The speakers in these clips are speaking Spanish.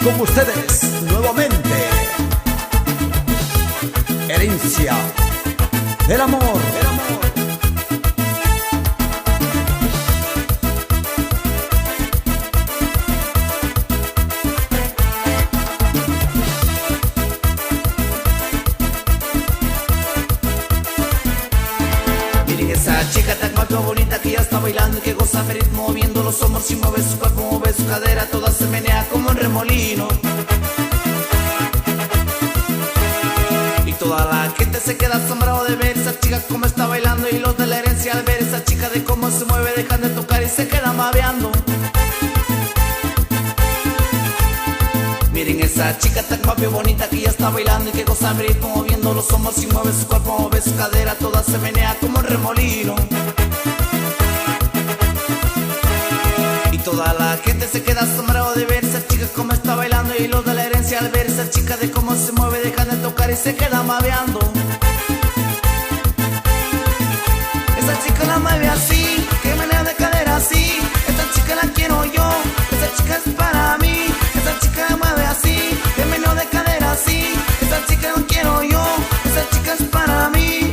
con ustedes, nuevamente, Herencia del Amor. Miren esa chica tan guapa, bonita, que ya está bailando y que goza mi ritmo, moviendo los hombros y mueve su cuerpo, mueve su cadera, toda se menea como un remolino. Y toda la gente se queda asombrado de ver esa chica como está bailando, y los de la herencia al ver esa chica de cómo se mueve dejan de tocar y se quedan mabeando. Miren esa chica tan guapa y bonita que ya está bailando y que goza mi ritmo, moviendo los hombros y mueve su cuerpo, mueve su cadera, toda se menea como un remolino. Y toda la gente se queda asombrado de ver esa chica como está bailando, y los de la herencia al ver esa chica de cómo se mueve dejan de tocar y se queda mabeando. Esa chica la mueve así, que menea de cadera así, esta chica la quiero yo, esa chica es para mí. Esa chica la mueve así, que meneo de cadera así, esa chica no quiero yo, esa chica es para mí.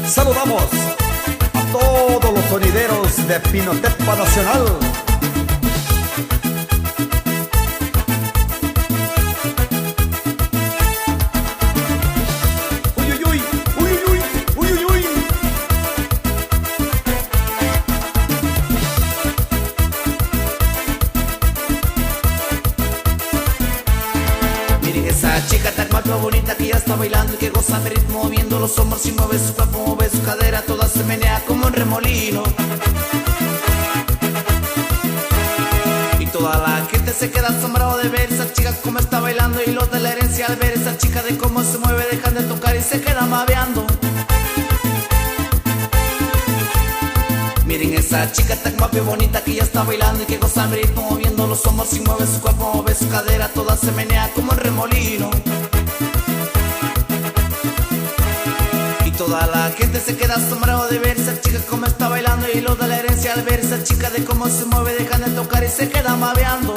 Saludamos a todos los sonideros de Pinotepa Nacional. Uy, uy, uy, uy, uy, uy, uy, uy. Miren esa chica tan guapa, bonita, que ya está bailando y que goza mi ritmo, moviendo los hombros y mueve su cuerpo, mueve su cadera, toda se menea como un remolino. Y toda la gente se queda asombrado de ver esa chica como está bailando, y los de la herencia al ver esa chica de cómo se mueve dejan de tocar y se quedan mabeando. Miren esa chica tan guapa y bonita que ya está bailando y que goza mi ritmo, moviendo los hombros y mueve su cuerpo, mueve su cadera, toda se menea como un remolino. Y toda la gente se queda asombrado de ver esa chica como está bailando, y los de la herencia al ver esa chica de cómo se mueve dejan de tocar y se queda mabeando.